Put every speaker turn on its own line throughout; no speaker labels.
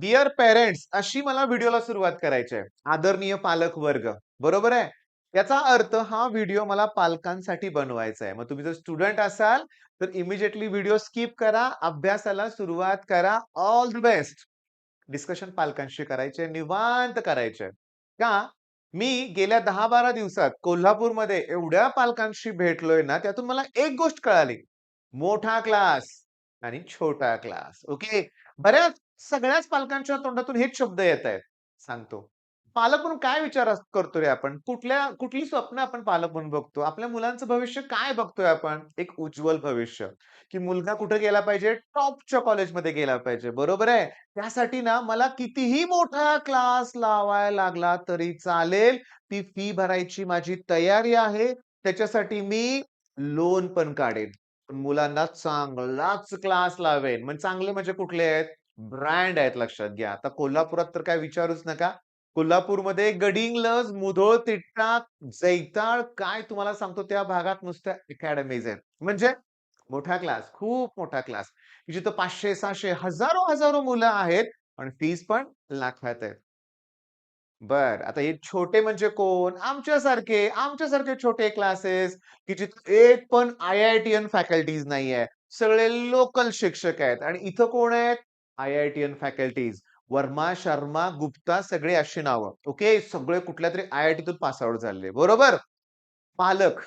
Dear parents अशी मला व्हिडिओला सुरुवात करायची आहे. आदरणीय पालक वर्ग. बरोबर आहे? याचा अर्थ हा व्हिडिओ मला पालकांसाठी बनवायचा आहे. मग तुम्ही जर स्टुडंट असाल, तर इमिडिएटली व्हिडिओ स्किप करा. अभ्यासाला सुरुवात करा. All the best. डिस्कशन पालकांशी करायचे, निवांत करायचे. का? मी गेल्या 10-12 दिवसात कोल्हापूरमध्ये एवढ्या पालकांशी भेटलोय ना, त्यातून मला एक गोष्ट कळाली. मोठा क्लास आणि छोटा क्लास. ओके. सगळ्याच पालकांच्या तोंडातून हेच शब्द येतायत. सांगतो. पालक म्हणून काय विचार करतो रे आपण? कुठली स्वप्न आपण पालक म्हणून बघतो? आपल्या मुलांचं भविष्य काय बघतोय आपण? एक उज्ज्वल भविष्य. की मुलगा कुठे गेला पाहिजे? टॉपच्या कॉलेजमध्ये गेला पाहिजे. बरोबर आहे? त्यासाठी ना मला कितीही मोठा क्लास लावायला लागला तरी चालेल. ती फी भरायची माझी तयारी आहे. त्याच्यासाठी मी लोन पण काढेन. पण मुलांना चांगलाच क्लास लावेन. म्हणजे चांगले म्हणजे कुठले आहेत? ब्रँड आहेत लक्षात घ्या. आता कोल्हापुरात तर काय विचारूच नका. कोल्हापूरमध्ये गडिंग्लज, मुधोळ, तिट्टा, जैताळ काय तुम्हाला सांगतो त्या भागात नुसत्या अकॅडमीज आहेत. म्हणजे मोठा क्लास, खूप मोठा क्लास. जिथं 500, 600, हजारो मुलं आहेत आणि फीस पण लाखात आहेत. बरं. आता हे छोटे म्हणजे कोण? आमच्यासारखे छोटे क्लासेस, की जिथं एक पण आय-आय-टीयन फॅकल्टीज नाहीये. सगळे लोकल शिक्षक आहेत आणि इथं कोण आहेत? आय-आय-टीयन फॅकल्टीज. वर्मा, शर्मा, गुप्ता सगळे अशी नावं. ओके. सगळे कुठल्यातरी आय-आय-टीतून पास आउट झालेले. बरोबर? पालक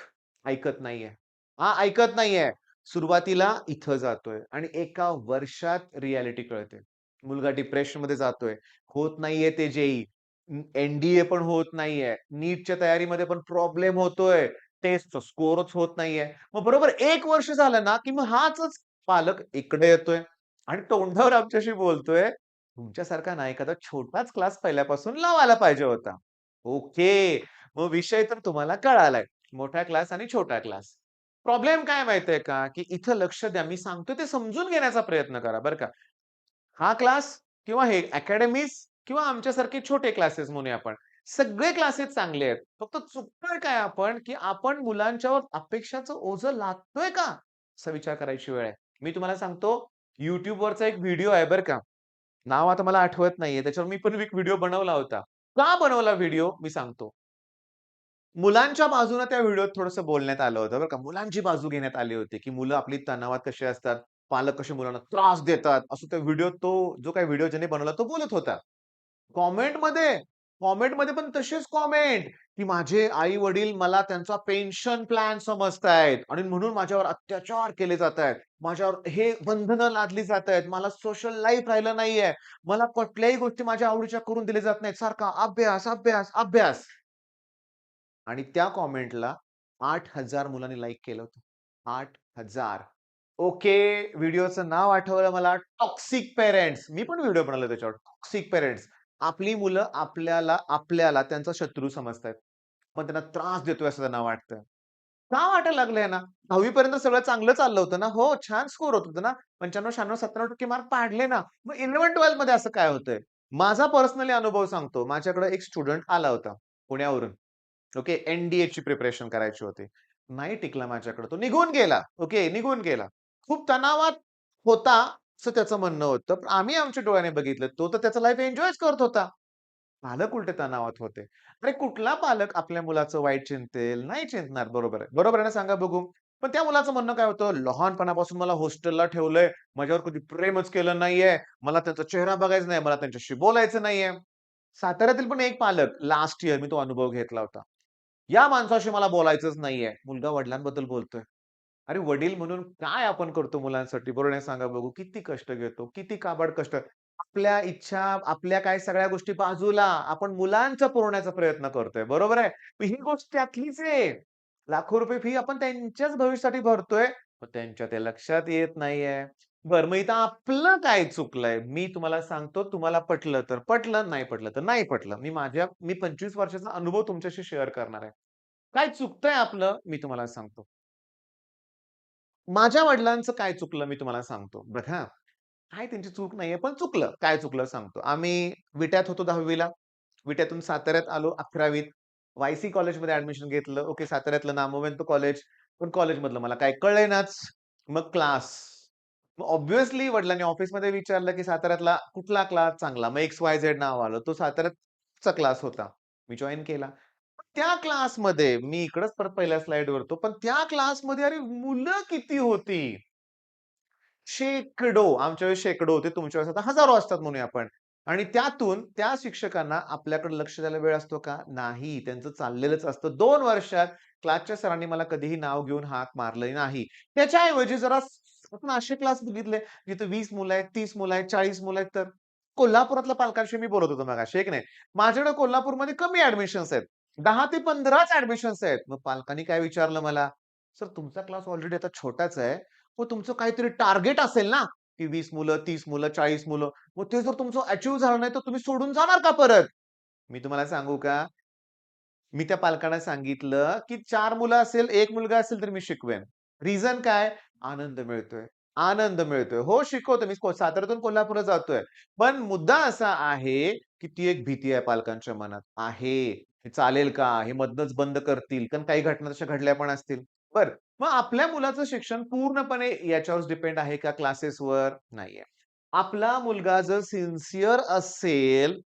ऐकत नाहीये. हां, ऐकत नाहीये. सुरुवातीला इथं जातोय आणि एका वर्षात रिॲलिटी कळते. मुलगा डिप्रेशनमध्ये जातोय. होत नाहीये ते जे एन-डी-ए पण होत नाहीये. नीटच्या तयारीमध्ये पण प्रॉब्लेम होतोय. टेस्टचा स्कोरच होत नाहीये. मग बरोबर 1 वर्ष झालं ना, की मग हाच पालक इकडे येतोय आणि तोंडावर आमच्याशी बोलतोय, "तुमच्यासारखा ना एखादा छोटाच क्लास पहिल्यापासून लावायला पाहिजे होता." ओके. मग विषय तर तुम्हाला कळालाय. मोठा क्लास आणि छोटा क्लास. प्रॉब्लेम काय माहितीये का, की इथं लक्ष द्या. मी सांगतोय ते समजून घेण्याचा प्रयत्न करा बरं का. हा क्लास किंवा हे अकॅडमीज किंवा आमच्यासारखे छोटे क्लासेस म्हणूया आपण. सगळे क्लासेस चांगले आहेत. फक्त चुकतोय काय आपण, की आपण मुलांच्यावर अपेक्षाचं ओझं लादतोय का? असा विचार करायची वेळ आहे. मी तुम्हाला सांगतो YouTubeवरचा एक व्हिडिओ आहे बरं का. नाव आता मला आठवत नाहीये. त्याच्यावर मी पण एक व्हिडिओ बनवला होता. का बनवला व्हिडिओ? मी सांगतो. मुलांच्या बाजूने त्या व्हिडिओत थोडंसं बोलण्यात आलं होतं बरं का. मुलांची बाजू घेण्यात आली होती, की मुलं आपली तणावात कशी असतात, पालक कसे मुलांना त्रास देतात. असं त्या व्हिडिओत जो काही व्हिडिओ ज्याने बनवला तो बोलत होता. कॉमेंटमध्ये कॉमेंटमध्ये पण तशीच कॉमेंट, की माझे आई-वडील मला त्यांचा पेन्शन प्लॅन समजतायत आणि म्हणून माझ्यावर अत्याचार केले जातायत. माझ्यावर हे बंधनं लादली जातायत. मला सोशल लाईफ राहिलं नाहीये. मला कुठल्याही गोष्टी माझ्या आवडीच्या करून दिल्या जात नाहीत. सारखा अभ्यास, अभ्यास, अभ्यास. आणि त्या कॉमेंटला 8,000 मुलांनी लाइक केलं होतं. 8,000. ओके. व्हिडिओचं नाव आठवलं मला टॉक्सिक पेरेंट्स. मी पण व्हिडिओ बनवला त्याच्यावर. Toxic parents. आपली मुलं आपल्याला त्यांचा शत्रू समजतायत. पण त्यांना त्रास देतोय असं त्यांना वाटतं. का वाटायला लागलंय ना? 10वी पर्यंत सगळं चांगलं चाललं होतं ना? हो, छान स्कोर होत होतं ना? 95, 96, 97% मार्क पाडले ना? मग 11-12 मध्ये असं काय होतंय? माझा पर्सनली अनुभव सांगतो. माझ्याकडे एक स्टुडंट आला होता पुण्यावरून. ओके. एन-डी-एची प्रिपरेशन करायची होती. नाही टिकला माझ्याकडे. तो निघून गेला. ओके. निघून गेला. खूप तणावात होता, असं त्याचं म्हणणं होतं. पण आम्ही आमच्या डोळ्याने बघितलं. तो तर त्याचं लाईफ एन्जॉयच करत होता. पालक उलटे तणावात होते. अरे कुठला पालक आपल्या मुलाचं वाईट चिंतेल? नाही चिंतणार. बरोबर आहे. बरोबर आहे ना सांगा बघू? पण त्या मुलाचं म्हणणं काय होतं, "लहानपणापासून मला हॉस्टेलला ठेवलंय. माझ्यावर कधी प्रेमच केलं नाहीये. मला त्यांचा चेहरा बघायचा नाही. मला त्यांच्याशी बोलायचं नाहीये." साताऱ्यातील पण एक पालक लास्ट इयर मी तो अनुभव घेतला होता. या माणसाशी मला बोलायचंच नाहीये. मुलगा वडिलांबद्दल बोलतोय. अरे वडील म्हणून काय आपण करतो मुलांसाठी? बरोबर आहे सांगा बघू. किती कष्ट घेतो, किती काबाड कष्ट. आपल्या इच्छा, आपल्या काय सगळ्या गोष्टी बाजूला आपण मुलांचं पुरवण्याचा प्रयत्न करतोय. बरोबर आहे? मग ही गोष्ट त्यातलीच आहे. लाखो रुपये फी आपण त्यांच्याच भविष्यासाठी भरतोय. पण त्यांच्या ते लक्षात येत नाहीये. बरं मग इथं आपलं काय चुकलंय? मी तुम्हाला सांगतो, तुम्हाला पटलं तर पटलं, नाही पटलं तर नाही पटलं. मी 25 वर्षाचा अनुभव तुमच्याशी शेअर करणार आहे. काय चुकतंय आपलं? मी तुम्हाला सांगतो. माझ्या वडिलांचं काय चुकलं मी तुम्हाला सांगतो. बघा, काय त्यांची चूक नाहीये, पण चुकलं. काय चुकलं सांगतो. आम्ही विट्यात होतो 10वी ला. विट्यातून साताऱ्यात आलो 11वीत. वाय-सी कॉलेजमध्ये ॲडमिशन घेतलं. ओके, साताऱ्यातलं नामवंत कॉलेज. पण कॉलेजमधलं मला काही कळेनाच. मग क्लास. मग ऑब्व्हियसली वडिलांनी ऑफिसमध्ये विचारलं, की साताऱ्यातला कुठला क्लास चांगला? मग XYZ नाव आलं. तो साताऱ्यातचा क्लास होता. मी जॉइन केला. त्या क्लासमध्ये मी इकडंच परत पहिल्या स्लाईडवर होतो. पण त्या क्लासमध्ये अरे मुलं किती होती? शेकडो. आमच्या वेळेस शेकडो होते. तुमच्या वेळेस आता हजारो असतात म्हणूया आपण. आणि त्यातून त्या शिक्षकांना आपल्याकडे लक्ष द्यायला वेळ असतो का? नाही. त्यांचं चाललेलंच असतं. 2 वर्षात क्लासच्या सरांनी मला कधीही नाव घेऊन हाक मारली नाही. त्याच्याऐवजी जरा आपण असे क्लास बघितले, जिथे 20 मुलं आहेत, 30 मुलं आहेत, 40 मुलं आहेत तर. कोल्हापुरातल्या पालकांशी मी बोलत होतो मगाशी, एक नाही. माझ्याकडे कोल्हापूरमध्ये कमी ॲडमिशन्स आहेत. 10 ते 15च ॲडमिशन्स आहेत. मग पालकांनी काय विचारलं मला, "सर तुमचा क्लास ऑलरेडी आता छोटाच आहे. मग तुमचं काहीतरी टार्गेट असेल ना, की 20 मुलं, 30 मुलं, 40 मुलं. मग ते जर तुमचं अचीव्ह झालं नाही, तर तुम्ही सोडून जाणार का परत?" मी तुम्हाला सांगू का? मी त्या पालकांना सांगितलं, की 4 मुलं असेल, 1 मुलगा असेल तरी मी शिकवेन. रिझन काय? आनंद मिळतोय. आनंद मिळतोय. हो, शिकवतो मी साताऱ्यातून कोल्हापूरला जातोय. पण मुद्दा असा आहे, की ती एक भीती आहे पालकांच्या मनात. आहे. हे चालेल का? हे मधनंच बंद करतील. कारण काही घटना तशा घडल्या पण असतील. बरं. मग आपल्या मुलाचं शिक्षण पूर्णपणे याच्यावरच डिपेंड आहे का क्लासेसवर? नाहीये. आपला मुलगा जर सिन्सिअर असेल,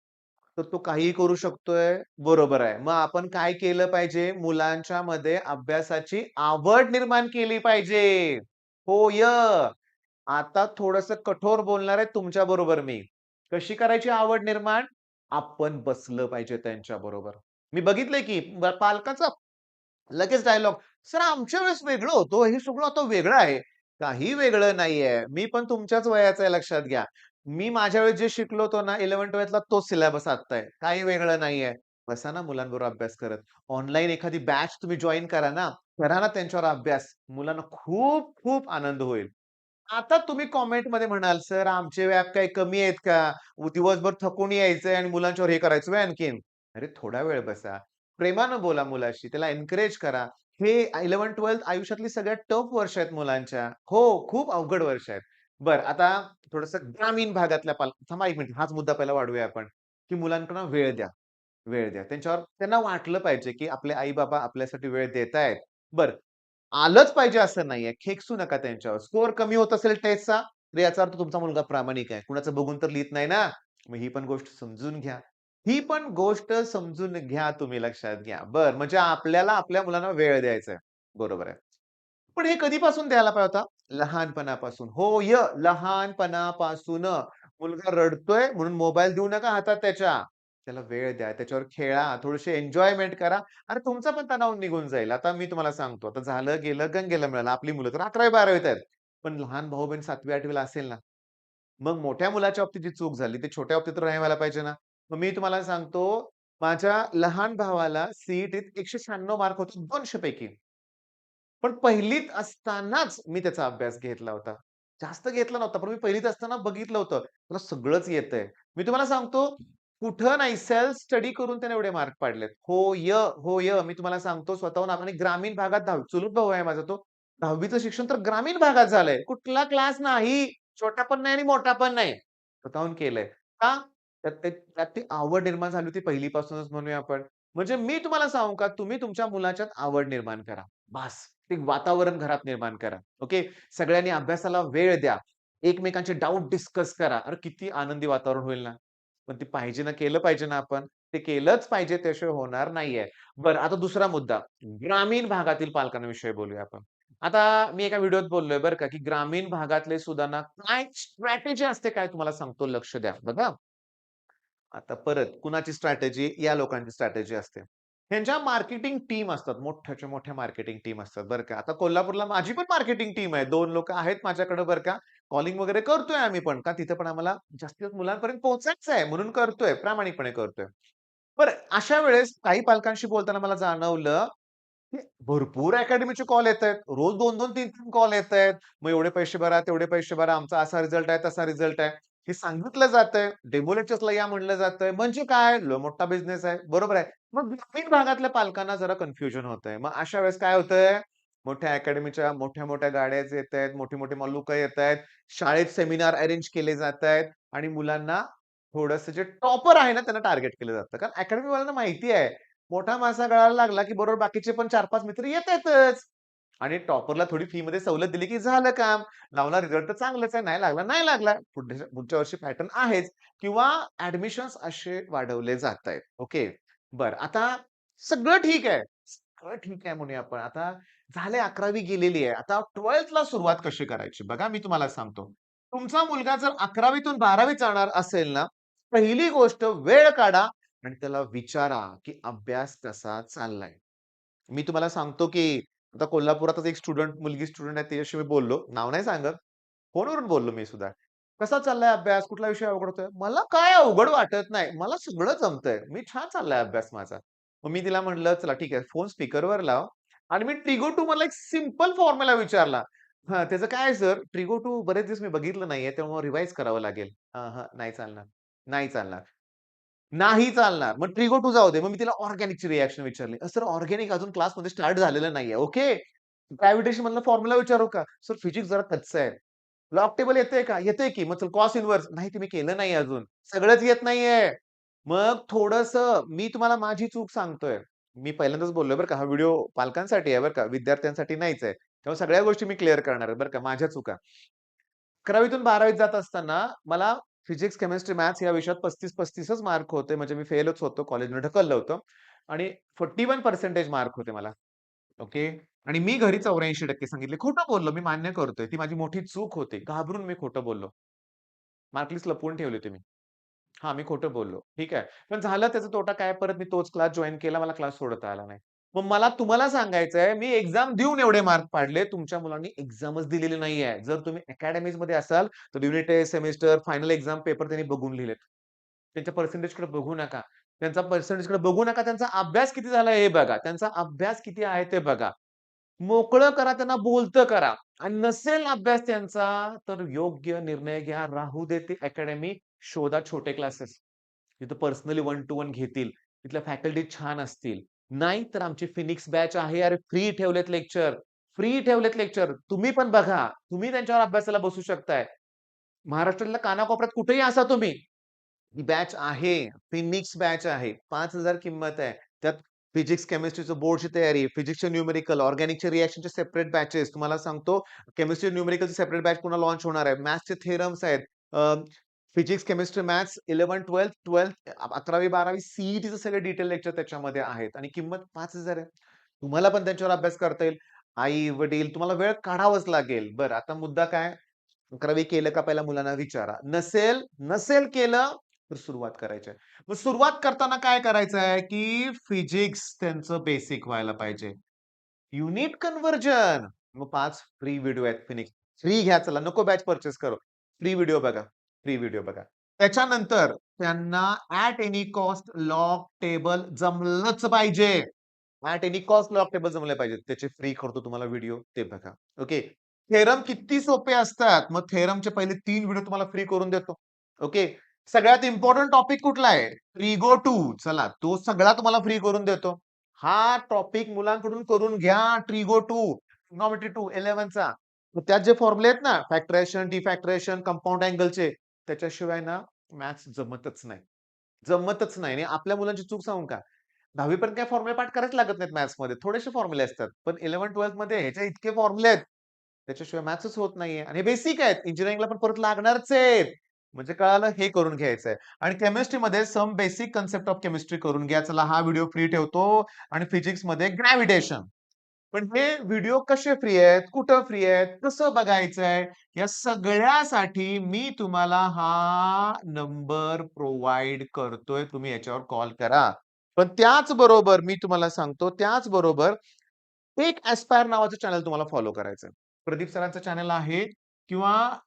तर तो काहीही करू शकतोय. बरोबर आहे. मग आपण काय केलं पाहिजे? मुलांच्यामध्ये अभ्यासाची आवड निर्माण केली पाहिजे. होय. आता थोडंसं कठोर बोलणार आहे तुमच्याबरोबर मी. कशी करायची आवड निर्माण? आपण बसलं पाहिजे त्यांच्याबरोबर. मी बघितलंय की पालकाचा लगेच डायलॉग, "सर आमच्या वेळेस वेगळं होतं. हे सगळं आता वेगळं आहे." काही वेगळं नाहीये. मी पण तुमच्याच वयाचा आहे लक्षात घ्या. मी माझ्या वेळेस जे शिकलो होतो ना 11th-12thला तोच सिलेबस आत्ता आहे. काही वेगळं नाहीये. बसा ना मुलांबरोबर अभ्यास करत. ऑनलाईन एखादी बॅच तुम्ही जॉइन करा ना. करा ना त्यांच्यावर अभ्यास. मुलांना खूप खूप आनंद होईल. आता तुम्ही कमेंटमध्ये म्हणाल, "सर आमचे व्याप काही कमी आहेत का? दिवसभर थकून यायचंय आणि मुलांच्यावर हे करायचं व्हय आणखीन." अरे थोडा वेळ बसा. प्रेमानं बोला मुलाशी. त्याला एन्करेज करा. हे 11th-12th आयुष्यातली सगळ्यात टफ वर्ष आहेत मुलांच्या. हो, खूप अवघड वर्ष आहेत. बरं, आता थोडंसं ग्रामीण भागातल्या थांबा 1 मिनिट हाच मुद्दा पहिला वाढवूया आपण, की मुलांकडे वेळ द्या. वेळ द्या. त्यांना वाटलं पाहिजे, की आपले आई-बाबा आपल्यासाठी वेळ देतायत. बरं, आलंच पाहिजे असं नाहीये. खेकसू नका त्यांच्यावर. स्कोर कमी होत असेल टेस्टचा, तर याचा अर्थ तुमचा मुलगा प्रामाणिक आहे. कुणाचं बघून तर लिहीत नाही ना. मग ही पण गोष्ट समजून घ्या. ही पण गोष्ट समजून घ्या तुम्ही लक्षात घ्या. बरं, म्हणजे आपल्याला आपल्या मुलांना वेळ द्यायचा आहे. बरोबर आहे. पण हे कधीपासून द्यायला पाहिजे होता? लहानपणापासून. होय, लहानपणापासून. मुलगा रडतोय म्हणून मोबाईल देऊ नका हातात त्याच्या. त्याला वेळ द्या, त्याच्यावर खेळा, थोडीशी एन्जॉयमेंट करा. अरे तुमचा पण तणाव निघून जाईल. आता मी तुम्हाला सांगतो, आता झालं गेलं, गंगेला मिळालं. आपली मुलं तर 11वी-12वीत आहेत. पण लहान भाऊ-बहीण 7वी-8वी असेल ना, मग मोठ्या मुलाच्या बाबतीत जी चूक झाली, ती छोट्या बाबतीत तर नाही व्हायला पाहिजे ना. मग मी तुम्हाला सांगतो, माझ्या लहान भावाला CETत 196 मार्क होते 200 पैकी. पण पहिलीत असतानाच मी त्याचा अभ्यास घेतला होता. जास्त घेतला नव्हता, पण मी पहिलीत असताना बघितलं होतं. त्याला सगळंच येतंय. मी तुम्हाला सांगतो, कुठं नाही सेल्फ स्टडी करून त्याने एवढे मार्क पाडलेत. होय, होय. मी तुम्हाला सांगतो स्वतःहून आणि ग्रामीण भागात चुलत भाऊ आहे माझा तो. 10वीचं शिक्षण तर ग्रामीण भागात झालंय. कुठला क्लास नाही. छोटा पण नाही आणि मोठा पण नाही. स्वतःहून केलंय. का? त्यात ती आवड निर्माण झाली होती पहिलीपासूनच म्हणूया आपण. म्हणजे मी तुम्हाला सांगू का, तुम्ही तुमच्या मुलाच्यात आवड निर्माण करा. बास. ते वातावरण घरात निर्माण करा. ओके. सगळ्यांनी अभ्यासाला वेळ द्या. एकमेकांचे डाउट डिस्कस करा. अरे किती आनंदी वातावरण होईल ना. पण ते पाहिजे ना, केलं पाहिजे ना आपण. ते केलंच पाहिजे त्याशिवाय होणार नाहीये. बरं आता दुसरा मुद्दा. ग्रामीण भागातील पालकांविषयी बोलूया आपण. आता मी एका व्हिडिओत बोललोय बरं का, की ग्रामीण भागातले सुधारणा काय स्ट्रॅटेजी असते काय तुम्हाला सांगतो लक्ष द्या. बघा. आता परत कुणाची स्ट्रॅटेजी? या लोकांची स्ट्रॅटेजी असते. ह्यांच्या मार्केटिंग टीम असतात. मोठ्याच्या मोठ्या मार्केटिंग टीम असतात बरं का. आता कोल्हापूरला माझी पण मार्केटिंग टीम आहे. 2 लोकं आहेत माझ्याकडे बरं का. कॉलिंग वगैरे करतोय आम्ही पण. का तिथे पण आम्हाला जास्तीत जास्त मुलांपर्यंत पोहोचायचं आहे म्हणून करतोय. प्रामाणिकपणे करतोय. बरं अशा वेळेस काही पालकांशी बोलताना मला जाणवलं, की भरपूर अकॅडमीचे कॉल येतायत. रोज 2-2, 3-3 कॉल येतायत. मग एवढे पैसे भरा, तेवढे पैसे भरा. आमचा असा रिझल्ट आहे, तसा रिझल्ट आहे. हे सांगितलं जातंय. डेमो लेक्चर्सला या म्हणलं जातंय. म्हणजे काय? लय मोठा बिझनेस आहे. बरोबर आहे. मग ग्रामीण भागातल्या पालकांना जरा कन्फ्युजन होतंय. मग अशा वेळेस काय होतंय? मोठ्या अकॅडमीच्या मोठ्या-मोठ्या गाड्याच येतायत, मोठी-मोठी मल्लुकं येतायत. शाळेत सेमिनार अरेंज केले जातायत आणि मुलांना थोडंसं जे टॉपर आहे ना, त्यांना टार्गेट केलं जातं. कारण अकॅडमीवाल्यांना माहिती आहे, मोठा मासा गळाला लागला, की बरोबर बाकीचे पण 4-5 मित्र येतातच. आणि टॉपरला थोडी फी मध्ये सवलत दिली की झालं काम. लावला रिझल्ट तर चांगलाच आहे. नाही लागला, नाही लागला. पुढच्या वर्षी पॅटर्न आहेच किंवा ॲडमिशन्स असे वाढवले जातायत. ओके. बरं आता सगळं ठीक आहे. सगळं ठीक आहे म्हणूया आपण. आता झाले 11वी गेलेली आहे. आता 12th ला सुरुवात कशी करायची? बघा मी तुम्हाला सांगतो. तुमचा मुलगा जर 11वीतून 12वीत जाणार असेल ना, पहिली गोष्ट वेळ काढा आणि त्याला विचारा, की अभ्यास कसा चाललाय? मी तुम्हाला सांगतो, की आता कोल्हापुरातच एक मुलगी स्टुडंट आहे तिच्याशी मी बोललो. नाव नाही सांगत. फोनवरून बोललो मी सुद्धा. "कसा चाललाय अभ्यास? कुठला विषय अवघड होतोय?" "मला काय अवघड वाटत नाही. मला सगळं जमतंय. मी छान चाललाय अभ्यास माझा." मग मी तिला म्हटलं, "चला ठीक आहे, फोन स्पीकरवर लाव." आणि मी ट्रिगो 2 मधला एक सिंपल फॉर्म्युला विचारला. "हां, त्याचं काय आहे सर?" "ट्रिगो 2 बरेच दिवस मी बघितलं नाहीये, त्यामुळे रिवाईज करावं लागेल." "हां, नाही चालणार. नाही चालणार." नाही चालणार. मग ट्रिगो 2 जाऊ दे. मग मी तिला ऑर्गॅनिकची रिएक्शन विचारली. "सर ऑर्गॅनिक अजून क्लासमध्ये स्टार्ट झालेलं नाहीये." "ओके. ग्रॅव्हिटेशन मधला फॉर्म्युला विचारू का?" "सर फिजिक्स जरा कच्चं आहे." "लॉग टेबल येतंय का?" "येतंय की." "मग चल कॉस इन्व्हर्स." "नाही ते मी केलं नाही अजून." "सगळंच येत नाहीये." मग थोडंसं मी तुम्हाला माझी चूक सांगतोय. मी पहिल्यांदाच बोललोय बरं का. हा व्हिडिओ पालकांसाठी आहे बरं का, विद्यार्थ्यांसाठी नाहीच आहे. तेव्हा सगळ्या गोष्टी मी क्लिअर करणार आहे बरं का, माझ्या चुका. 11वीतून 12वीत जात असताना मला फिजिक्स, केमिस्ट्री, मॅथ्स या विषयात 35-35च मार्क होते. म्हणजे मी फेलच होतो. कॉलेजने ढकललं होतं आणि 41% मार्क होते मला. ओके. आणि मी घरी 84% सांगितले. खोटं बोललो मी मान्य करतोय. ती माझी मोठी चूक होती. घाबरून मी खोटं बोललो. मार्क लिस्ट लपवून ठेवली होती मी. हां, मी खोटं बोललो. ठीक आहे. पण झालं त्याचा तोटा काय परत मी तोच क्लास जॉइन केला. मला क्लास सोडता आला नाही. मग मला तुम्हाला सांगायचंय मी एक्झाम देऊन एवढे मार्क पाडले. तुमच्या मुलांनी एक्झामच दिलेली नाहीये. जर तुम्ही अकॅडमीजमध्ये असाल तर unit test, semester, final exam paper त्यांनी बघून लिहिलेत. त्यांच्या पर्सेंटेजकडे बघू नका. त्यांचा पर्सेंटेजकडे बघू नका. त्यांचा अभ्यास किती झाला हे बघा. त्यांचा अभ्यास किती आहे ते बघा. मोकळं करा, त्यांना बोलतं करा आणि नसेल अभ्यास त्यांचा, तर योग्य निर्णय घ्या. राहू दे ती अकॅडमी, शोधा छोटे क्लासेस. तिथं पर्सनली वन टू वन घेतील. तिथल्या फॅकल्टी छान असतील. नाही तर आमची फिनिक्स बॅच आहे. अरे फ्री ठेवलेत लेक्चर. फ्री ठेवलेत लेक्चर. तुम्ही पण बघा. तुम्ही त्यांच्यावर अभ्यासाला बसू शकताय. महाराष्ट्रातल्या कानाकोपऱ्यात कुठेही असा तुम्ही. ही बॅच आहे. फिनिक्स बॅच आहे. 5,000 किंमत आहे. त्यात फिजिक्स, केमिस्ट्रीचं बोर्डची तयारी, फिजिक्सचे न्यूमेरिकल, ऑर्गॅनिकचे रिएक्शनचे सेपरेट बॅचेस. तुम्हाला सांगतो केमिस्ट्री न्यूमेरिकलची सेपरेट बॅच पुन्हा लॉन्च होणार आहे. मॅथ्सचे थेरम्स आहेत. Physics, chemistry, maths 11th, 12th 11वी, 12वी सीईटीचे सगळे डिटेल लेक्चर त्याच्यामध्ये आहेत आणि किंमत 5,000 आहे. तुम्हाला पण त्यांच्यावर अभ्यास करता येईल. आई-वडील तुम्हाला वेळ काढावाच लागेल. बरं आता मुद्दा काय? 11वी केलं का पहिला मुलांना विचारा. नसेल केलं तर सुरुवात करायची आहे. मग सुरुवात करताना काय करायचं आहे, की फिजिक्स त्यांचं बेसिक व्हायला पाहिजे. Unit conversion. मग 5 फ्री व्हिडिओ आहेत फिनिक्स. फ्री घ्या चला, नको बॅच पर्चेस करू. फ्री व्हिडिओ बघा. फ्री व्हिडिओ बघा. त्याच्यानंतर त्यांना at any cost log table जमलंच पाहिजे. At any cost log table जमले पाहिजेत. त्याचे फ्री करतो तुम्हाला व्हिडिओ ते बघा. ओके. थेरम किती सोपे असतात. मग थेरमचे पहिले 3 व्हिडिओ तुम्हाला फ्री करून देतो. ओके. सगळ्यात इम्पोर्टंट टॉपिक कुठला आहे? ट्रिगो 2 चला तो सगळा तुम्हाला फ्री करून देतो. हा टॉपिक मुलांकडून करून घ्या. Trigo 2, trigonometry 2 11चा. मग त्यात जे फॉर्म्युले आहेत ना, फॅक्टरायझेशन, डिफॅक्टरायझेशन, कंपाउंड अँगलचे त्याच्याशिवाय ना मॅथ्स जमतच नाही. जमतच नाही आणि आपल्या मुलांची चूक सांगू का? 10वी पर्यंत काही फॉर्म्युले पाठ करायच लागत नाहीत मॅथ्समध्ये. थोडेसे फॉर्म्युले असतात. पण 11th-12th मध्ये ह्याचे इतके फॉर्म्युले आहेत. त्याच्याशिवाय मॅथ्सच होत नाहीये आणि हे बेसिक आहेत. इंजिनिअरिंगला पण परत लागणारच आहेत. म्हणजे कळालं हे करून घ्यायचंय आणि केमिस्ट्रीमध्ये some basic concept of chemistry करून घ्या. चला हा व्हिडिओ फ्री ठेवतो आणि फिजिक्समध्ये ग्रॅव्हिटेशन. पण हे व्हिडिओ कसे फ्री आहेत? कुठं फ्री आहेत? कसं बघायचंय? या सगळ्यासाठी मी तुम्हाला हा नंबर प्रोव्हाईड करतोय. तुम्ही याच्यावर कॉल करा. पण त्याचबरोबर मी तुम्हाला सांगतो, त्याचबरोबर टेक एस्पायर नावाचं चॅनल तुम्हाला फॉलो करायचंय. प्रदीप सरांचं चॅनल आहे किंवा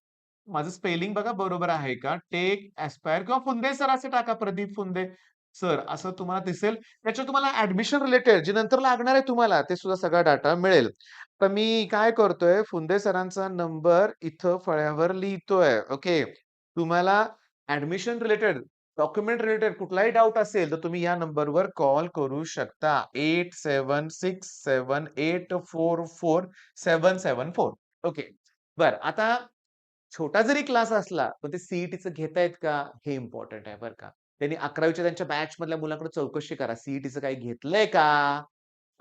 माझं स्पेलिंग बघा बरोबर आहे का? टेक एस्पायर किंवा फुंदे सर असे टाका प्रदीप फुंदे सर असं तुम्हाला दिसेल. त्याच्यात तुम्हाला ॲडमिशन रिलेटेड जे नंतर लागणार आहे तुम्हाला ते सुद्धा सगळा डाटा मिळेल. तर मी काय करतोय फुंदे सरांचा नंबर इथं फळ्यावर लिहितोय. ओके. तुम्हाला ॲडमिशन रिलेटेड, डॉक्युमेंट रिलेटेड कुठलाही डाउट असेल तर तुम्ही या नंबरवर कॉल करू शकता. 8767844774. ओके. बरं आता छोटा जरी क्लास असला, पण ते सीईटीचं घेतायत का? हे इम्पोर्टंट आहे बरं का. त्यांनी 11वीच्या त्यांच्या बॅचमधल्या मुलांकडे चौकशी करा. सीईटीचं काही घेतलंय का?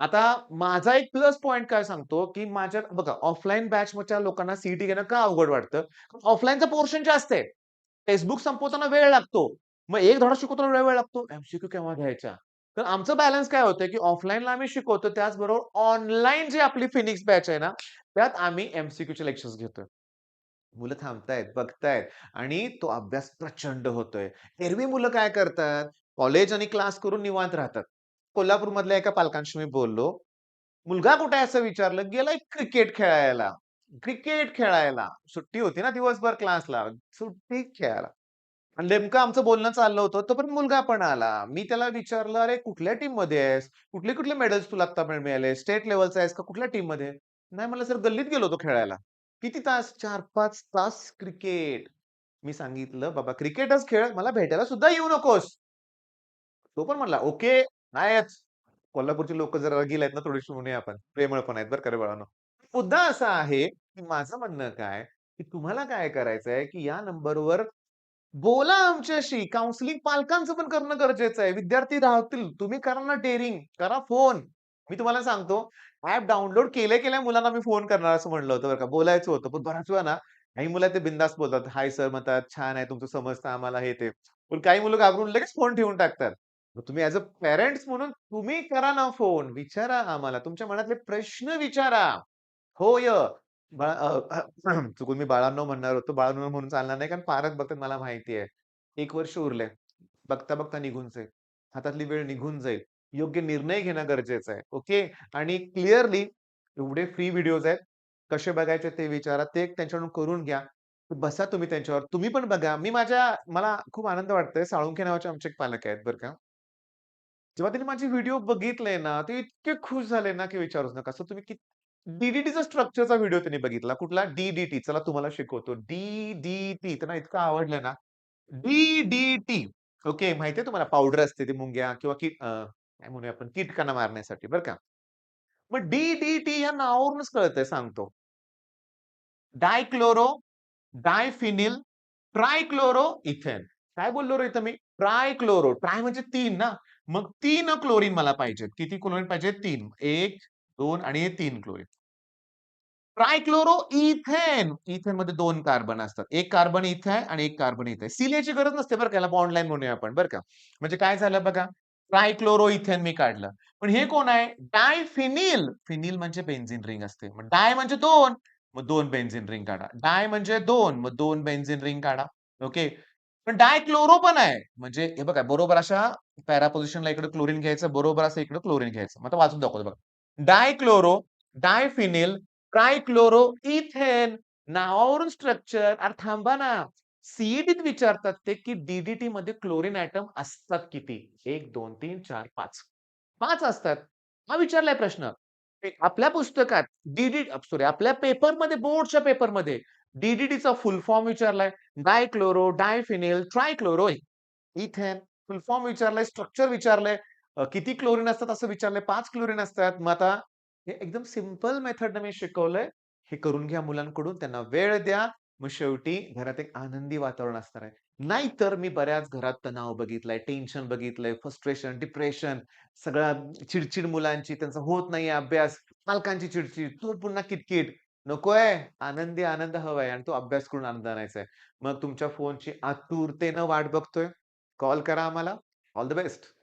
आता माझा एक प्लस पॉइंट काय सांगतो, की माझ्या बघा ऑफलाईन बॅचच्या लोकांना सीईटी घेणं का अवघड वाटतं? ऑफलाईनचं पोर्शन जास्त आहे. टेक्स्टबुक संपवताना वेळ लागतो. मग एक धडा शिकवताना वेळ लागतो. एमसीक्यू केव्हा घ्यायचा? तर आमचं बॅलन्स काय होतं, की ऑफलाईनला आम्ही शिकवतो त्याचबरोबर ऑनलाईन जी आपली फिनिक्स बॅच आहे ना, त्यात आम्ही एमसीक्यूचे लेक्चर्स घेतोय. मुलं थांबतायत, बघतायत आणि तो अभ्यास प्रचंड होतोय. एरवी मुलं काय करतात, कॉलेज आणि क्लास करून निवांत राहतात. कोल्हापूरमधल्या एका पालकांशी मी बोललो. मुलगा कुठे आहे असं विचारलं, गेलाय क्रिकेट खेळायला. क्रिकेट खेळायला. सुट्टी होती ना दिवसभर क्लासला. सुट्टी खेळायला. आणि नेमकं आमचं बोलणं चाललं होतं, तोपर्यंत मुलगा पण आला. मी त्याला विचारलं, "अरे कुठल्या टीममध्ये आहेस? कुठले-कुठले मेडल्स तुला आत्तापर्यंत मिळाले? स्टेट लेव्हलचा आहेस का कुठल्या टीममध्ये?" "नाही म्हणलं, सर गल्लीत गेलो होतो खेळायला." "किती तास?" "4-5 तास क्रिकेट." मी सांगितलं, "बाबा क्रिकेटच खेळ, मला भेटायला सुद्धा येऊ नकोस." तो पण म्हणला, "ओके, नाहीच." कोल्हापूरची लोकं जरा रगील आहेत ना थोडीशी म्हणूया आपण. प्रेमळ पण आहेत बरं का रे बाळांनो. मुद्दा असा आहे, की माझं म्हणणं काय, की तुम्हाला काय करायचंय, की या नंबरवर बोला आमच्याशी. काउन्सिलिंग पालकांचं पण करणं गरजेचं आहे. विद्यार्थी राहतील. तुम्ही करा ना डेअरिंग, करा फोन. मी तुम्हाला सांगतो, ॲप डाउनलोड केल्या-केल्या मुलांना मी फोन करणार असं म्हणलं होतं बरं का. बोलायचं होतं. पण बऱ्याच वेळा ना, काही मुलं ते बिनधास्त बोलतात. हाय सर म्हणतात, "छान आहे, तुमचं समजतं आम्हाला," हे ते. पण काही मुलं घाबरून लगेच फोन ठेवून टाकतात. मग तुम्ही ॲज अ पॅरेंट्स म्हणून तुम्ही करा ना फोन. विचारा आम्हाला. तुमच्या मनातले प्रश्न विचारा. होय. चुकून मी बाळांनो म्हणणार होतो. बाळांनो म्हणून चालणार नाही कारण पालक बघतात मला माहिती आहे. 1 वर्ष उरलंय. बघता-बघता निघून जाईल. हातातली वेळ निघून जाईल. योग्य निर्णय घेणं गरजेचं आहे. ओके. आणि क्लिअरली एवढे फ्री व्हिडिओज आहेत. कसे बघायचे ते विचारा. ते एक त्यांच्याकडून करून घ्या. बसा तुम्ही त्यांच्यावर. तुम्ही पण बघा. मला खूप आनंद वाटतोय. साळुंखे नावाचे आमचे एक पालक आहेत बरं का. जेव्हा त्यांनी माझे व्हिडिओ बघितले ना, ते इतके खुश झाले ना, की विचारूच नका. सो तुम्ही डी-डी-टीचा स्ट्रक्चरचा व्हिडिओ त्यांनी बघितला. कुठला? डी-डी-टी. चला तुम्हाला शिकवतो. डी-डी-टी त्यांना इतकं आवडलं ना. डी-डी-टी. ओके. माहिती आहे तुम्हाला पावडर असते ती मुंग्या किंवा काय म्हणूया आपण कीटकांना मारण्यासाठी बरं का. मग डी-डी-टी या नावावरूनच कळतंय सांगतो. डायक्लोरो, डायफिनिल, ट्रायक्लोरोइथेन. काय बोललो रे इथं मी? ट्रायक्लोरो. ट्राय म्हणजे 3 ना. मग 3 क्लोरीन मला पाहिजेत. किती क्लोरीन पाहिजे? 3. 1, 2 आणि हे 3 क्लोरीन. ट्रायक्लोरोइथेन. इथेनमध्ये 2 कार्बन असतात. 1 कार्बन इथे आहे आणि 1 कार्बन इथे आहे. सी लिहायची गरज नसते बरं का. याला बॉन्ड लाईन म्हणूया आपण बरं का. म्हणजे काय झालं बघा. ट्रायक्लोरोइथेन मी काढलं. पण हे कोण आहे? डायफिनिल. फिनिल म्हणजे बेन्झीन रिंग असते. मग डाय म्हणजे 2. मग 2 बेन्झीन रिंग काढा. डाय म्हणजे 2. मग 2 बेन्झीन रिंग काढा. ओके. पण डायक्लोरो पण आहे. म्हणजे हे बघा बरोबर अशा पॅरा पोझिशनला इकडे क्लोरीन घ्यायचं, बरोबर असं इकडे क्लोरीन घ्यायचं. मग आता वाचून दाखवतो बघा. डायक्लोरो, डायफिनिल, ट्रायक्लोरोइथेन नावावरून स्ट्रक्चर. अरे थांबा ना. सी-ई-टीत विचारतात ते, की डी मध्ये क्लोरीन एटम असतात किती? 1, 2, 3, 4, 5. 5 असतात. हा विचारलाय प्रश्न. आपल्या पुस्तकात सॉरी आपल्या पेपरमध्ये बोर्डच्या पेपरमध्ये डी फुल फॉर्म विचारलाय. Dichloro, diphenyl, trichloro ethane full form विचारलाय, स्ट्रक्चर विचारलंय. किती क्लोरीन असतात असं विचारलंय. 5 क्लोरीन असतात. मग आता हे एकदम सिंपल मेथडने मी शिकवलंय. हे करून घ्या मुलांकडून. त्यांना वेळ द्या. मग शेवटी घरात एक आनंदी वातावरण असणार आहे. नाहीतर मी बऱ्याच घरात तणाव बघितलाय, टेन्शन बघितलंय, फ्रस्ट्रेशन, डिप्रेशन, सगळा चिड मुलांची, त्यांचा होत नाहीये अभ्यास, पालकांची चिड तो पुन्हा किटकिट. नकोय. आनंदी आनंद हवाय आणि तो अभ्यास करून आनंद आणायचा आहे. मग तुमच्या फोनची आतुरतेनं वाट बघतोय. कॉल करा आम्हाला. All the best.